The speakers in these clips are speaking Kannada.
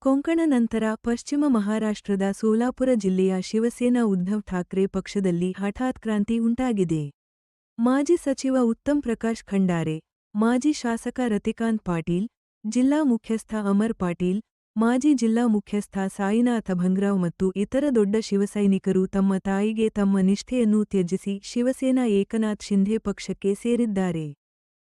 ಕೊಂಕಣ ನಂತರ ಪಶ್ಚಿಮ ಮಹಾರಾಷ್ಟ್ರದ ಸೋಲಾಪುರ ಜಿಲ್ಲೆಯ ಶಿವಸೇನಾ ಉದ್ಧವ್ ಠಾಕ್ರೆ ಪಕ್ಷದಲ್ಲಿ ಹಠಾತ್ ಕ್ರಾಂತಿ ಉಂಟಾಗಿದೆ. ಮಾಜಿ ಸಚಿವ ಉತ್ತಮ್ ಪ್ರಕಾಶ್ ಖಂಡಾರೆ, ಮಾಜಿ ಶಾಸಕ ರತಿಕಾಂತ್ ಪಾಟೀಲ್, ಜಿಲ್ಲಾ ಮುಖ್ಯಸ್ಥ ಅಮರ್ ಪಾಟೀಲ್, ಮಾಜಿ ಜಿಲ್ಲಾ ಮುಖ್ಯಸ್ಥ ಸಾಯಿನಾಥ ಭಂಗ್ರಾವ್ ಮತ್ತು ಇತರ ದೊಡ್ಡ ಶಿವಸೈನಿಕರು ತಮ್ಮ ತಾಯಿಗೆ ತಮ್ಮ ನಿಷ್ಠೆಯನ್ನು ತ್ಯಜಿಸಿ ಶಿವಸೇನಾ ಏಕನಾಥ್ ಶಿಂಧೆ ಪಕ್ಷಕ್ಕೆ ಸೇರಿದ್ದಾರೆ.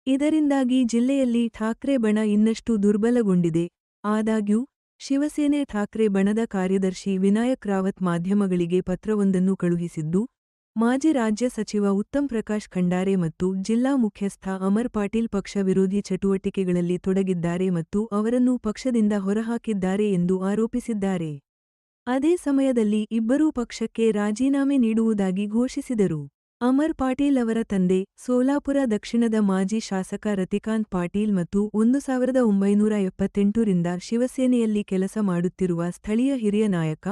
ಇದರಿಂದಾಗಿ ಜಿಲ್ಲೆಯಲ್ಲಿ ಠಾಕ್ರೆ ಬಣ ಇನ್ನಷ್ಟು ದುರ್ಬಲಗೊಂಡಿದೆ. ಆದಾಗ್ಯೂ, ಶಿವಸೇನೆ ಠಾಕ್ರೆ ಬಣದ ಕಾರ್ಯದರ್ಶಿ ವಿನಾಯಕ್ ರಾವತ್ ಮಾಧ್ಯಮಗಳಿಗೆ ಪತ್ರವೊಂದನ್ನು ಕಳುಹಿಸಿದ್ದು, ಮಾಜಿ ರಾಜ್ಯ ಸಚಿವ ಉತ್ತಮ್ ಪ್ರಕಾಶ್ ಖಂಡಾರೆ ಮತ್ತು ಜಿಲ್ಲಾ ಮುಖ್ಯಸ್ಥ ಅಮರ್ ಪಾಟೀಲ್ ಪಕ್ಷ ವಿರೋಧಿ ಚಟುವಟಿಕೆಗಳಲ್ಲಿ ತೊಡಗಿದ್ದಾರೆ ಮತ್ತು ಅವರನ್ನು ಪಕ್ಷದಿಂದ ಹೊರಹಾಕಿದ್ದಾರೆ ಎಂದು ಆರೋಪಿಸಿದ್ದಾರೆ. ಅದೇ ಸಮಯದಲ್ಲಿ ಇಬ್ಬರೂ ಪಕ್ಷಕ್ಕೆ ರಾಜೀನಾಮೆ ನೀಡುವುದಾಗಿ ಘೋಷಿಸಿದರು. ಅಮರ್ ಪಾಟೀಲ್ ಅವರ ತಂದೆ, ಸೋಲಾಪುರ ದಕ್ಷಿಣದ ಮಾಜಿ ಶಾಸಕ ರತಿಕಾಂತ್ ಪಾಟೀಲ್ ಮತ್ತು 1978 ರಿಂದ ಶಿವಸೇನೆಯಲ್ಲಿ ಕೆಲಸ ಮಾಡುತ್ತಿರುವ ಸ್ಥಳೀಯ ಹಿರಿಯ ನಾಯಕ,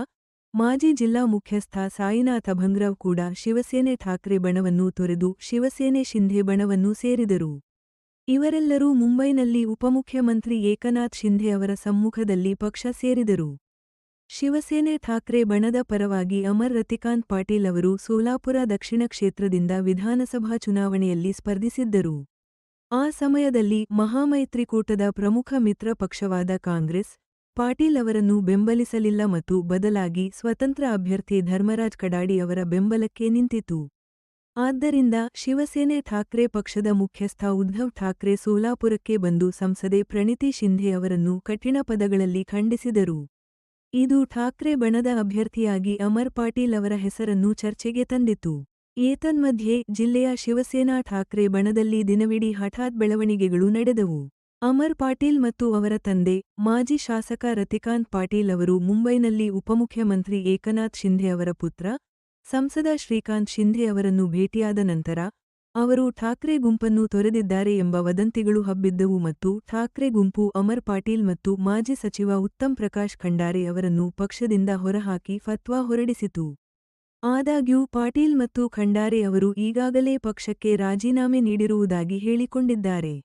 ಮಾಜಿ ಜಿಲ್ಲಾ ಮುಖ್ಯಸ್ಥ ಸಾಯಿನಾಥ ಭಂಗ್ರಾವ್ ಕೂಡ ಶಿವಸೇನೆ ಠಾಕ್ರೆ ಬಣವನ್ನು ತೊರೆದು ಶಿವಸೇನೆ ಶಿಂಧೆ ಬಣವನ್ನು ಸೇರಿದರು. ಇವರೆಲ್ಲರೂ ಮುಂಬೈನಲ್ಲಿ ಉಪಮುಖ್ಯಮಂತ್ರಿ ಏಕನಾಥ್ ಶಿಂಧೆ ಅವರ ಸಮ್ಮುಖದಲ್ಲಿ ಪಕ್ಷ ಸೇರಿದರು. ಶಿವಸೇನೆ ಠಾಕ್ರೆ ಬಣದ ಪರವಾಗಿ ಅಮರ್ ರತಿಕಾಂತ್ ಪಾಟೀಲ್ ಅವರು ಸೋಲಾಪುರ ದಕ್ಷಿಣ ಕ್ಷೇತ್ರದಿಂದ ವಿಧಾನಸಭಾ ಚುನಾವಣೆಯಲ್ಲಿ ಸ್ಪರ್ಧಿಸಿದ್ದರು. ಆ ಸಮಯದಲ್ಲಿ ಮಹಾಮೈತ್ರಿಕೂಟದ ಪ್ರಮುಖ ಮಿತ್ರ ಪಕ್ಷವಾದ ಕಾಂಗ್ರೆಸ್, ಪಾಟೀಲ್ ಅವರನ್ನು ಬೆಂಬಲಿಸಲಿಲ್ಲ ಮತ್ತು ಬದಲಾಗಿ ಸ್ವತಂತ್ರ ಅಭ್ಯರ್ಥಿ ಧರ್ಮರಾಜ್ ಕಡಾಡಿ ಅವರ ಬೆಂಬಲಕ್ಕೆ ನಿಂತಿತು. ಆದ್ದರಿಂದ ಶಿವಸೇನೆ ಠಾಕ್ರೆ ಪಕ್ಷದ ಮುಖ್ಯಸ್ಥ ಉದ್ಧವ್ ಠಾಕ್ರೆ ಸೋಲಾಪುರಕ್ಕೆ ಬಂದು ಸಂಸದೆ ಪ್ರಣೀತಿ ಶಿಂಧೆ ಅವರನ್ನು ಕಠಿಣ ಪದಗಳಲ್ಲಿ ಖಂಡಿಸಿದರು. ಇದು ಠಾಕ್ರೆ ಬಣದ ಅಭ್ಯರ್ಥಿಯಾಗಿ ಅಮರ್ ಪಾಟೀಲ್ ಅವರ ಹೆಸರನ್ನು ಚರ್ಚೆಗೆ ತಂದಿತು. ಏತನ್ಮಧ್ಯೆ ಜಿಲ್ಲೆಯ ಶಿವಸೇನಾ ಠಾಕ್ರೆ ಬಣದಲ್ಲಿ ದಿನವಿಡೀ ಹಠಾತ್ ಬೆಳವಣಿಗೆಗಳು ನಡೆದವು. ಅಮರ್ ಪಾಟೀಲ್ ಮತ್ತು ಅವರ ತಂದೆ, ಮಾಜಿ ಶಾಸಕ ರತಿಕಾಂತ್ ಪಾಟೀಲ್ ಅವರು ಮುಂಬೈನಲ್ಲಿ ಉಪಮುಖ್ಯಮಂತ್ರಿ ಏಕನಾಥ್ ಶಿಂಧೆ ಅವರ ಪುತ್ರ, ಸಂಸದ ಶ್ರೀಕಾಂತ್ ಶಿಂಧೆ ಅವರನ್ನು ಭೇಟಿಯಾದ ನಂತರ, ಅವರು ಠಾಕ್ರೆ ಗುಂಪನ್ನು ತೊರೆದಿದ್ದಾರೆ ಎಂಬ ವದಂತಿಗಳು ಹಬ್ಬಿದ್ದವು ಮತ್ತು ಠಾಕ್ರೆ ಗುಂಪು ಅಮರ್ ಪಾಟೀಲ್ ಮತ್ತು ಮಾಜಿ ಸಚಿವ ಉತ್ತಮ್ ಪ್ರಕಾಶ್ ಖಂಡಾರೆ ಅವರನ್ನು ಪಕ್ಷದಿಂದ ಹೊರಹಾಕಿ ಫತ್ವಾ ಹೊರಡಿಸಿತು. ಆದಾಗ್ಯೂ ಪಾಟೀಲ್ ಮತ್ತು ಖಂಡಾರೆ ಅವರು ಈಗಾಗಲೇ ಪಕ್ಷಕ್ಕೆ ರಾಜೀನಾಮೆ ನೀಡಿರುವುದಾಗಿ ಹೇಳಿಕೊಂಡಿದ್ದಾರೆ.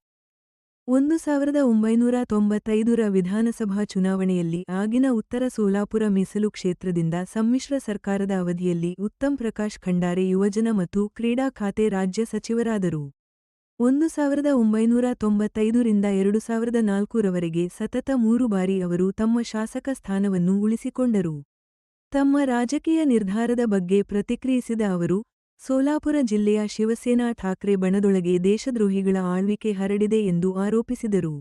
1995 ರ ವಿಧಾನಸಭಾ ಚುನಾವಣೆಯಲ್ಲಿ ಆಗಿನ ಉತ್ತರ ಸೋಲಾಪುರ ಮೀಸಲು ಕ್ಷೇತ್ರದಿಂದ ಸಮ್ಮಿಶ್ರ ಸರ್ಕಾರದ ಅವಧಿಯಲ್ಲಿ ಉತ್ತಮ್ ಪ್ರಕಾಶ್ ಖಂಡಾರೆ ಯುವಜನ ಮತ್ತು ಕ್ರೀಡಾ ಖಾತೆ ರಾಜ್ಯ ಸಚಿವರಾದರು. 1995 ರಿಂದ 2004 ರವರೆಗೆ ಸತತ 3 ಬಾರಿ ಅವರು ತಮ್ಮ ಶಾಸಕ ಸ್ಥಾನವನ್ನು ಉಳಿಸಿಕೊಂಡರು. ತಮ್ಮ ರಾಜಕೀಯ ನಿರ್ಧಾರದ ಬಗ್ಗೆ ಪ್ರತಿಕ್ರಿಯಿಸಿದ ಅವರು, ಸೋಲಾಪುರ ಜಿಲ್ಲೆಯ ಶಿವಸೇನಾ ಠಾಕ್ರೆ ಬಣದೊಳಗೆ ದೇಶದ್ರೋಹಿಗಳ ಆಳ್ವಿಕೆ ಹರಡಿದೆ ಎಂದು ಆರೋಪಿಸಿದರು.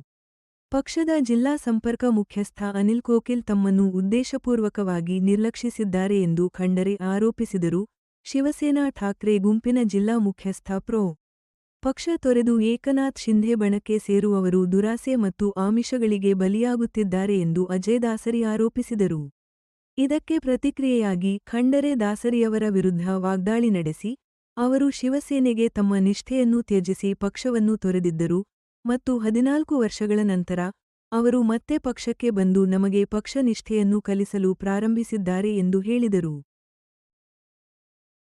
ಪಕ್ಷದ ಜಿಲ್ಲಾ ಸಂಪರ್ಕ ಮುಖ್ಯಸ್ಥ ಅನಿಲ್ ಕೋಕಿಲ್ ತಮ್ಮನ್ನು ಉದ್ದೇಶಪೂರ್ವಕವಾಗಿ ನಿರ್ಲಕ್ಷಿಸಿದ್ದಾರೆ ಎಂದು ಖಂಡರೆ ಆರೋಪಿಸಿದರು. ಶಿವಸೇನಾ ಠಾಕ್ರೆ ಗುಂಪಿನ ಜಿಲ್ಲಾ ಮುಖ್ಯಸ್ಥ ಪ್ರೊ. ಪಕ್ಷ ತೊರೆದು ಏಕನಾಥ್ ಶಿಂಧೆ ಬಣಕ್ಕೆ ಸೇರುವವರು ದುರಾಸೆ ಮತ್ತು ಆಮಿಷಗಳಿಗೆ ಬಲಿಯಾಗುತ್ತಿದ್ದಾರೆ ಎಂದು ಅಜಯ್ ದಾಸರಿ ಆರೋಪಿಸಿದರು. ಇದಕ್ಕೆ ಪ್ರತಿಕ್ರಿಯೆಯಾಗಿ ಖಂಡರೆ ದಾಸರಿಯವರ ವಿರುದ್ಧ ವಾಗ್ದಾಳಿ ನಡೆಸಿ, ಅವರು ಶಿವಸೇನೆಗೆ ತಮ್ಮ ನಿಷ್ಠೆಯನ್ನು ತ್ಯಜಿಸಿ ಪಕ್ಷವನ್ನು ತೊರೆದಿದ್ದರು ಮತ್ತು 14 ವರ್ಷಗಳ ನಂತರ, ಅವರು ಮತ್ತೆ ಪಕ್ಷಕ್ಕೆ ಬಂದು ನಮಗೆ ಪಕ್ಷ ನಿಷ್ಠೆಯನ್ನು ಕಲಿಸಲು ಪ್ರಾರಂಭಿಸಿದ್ದಾರೆ ಎಂದು ಹೇಳಿದರು.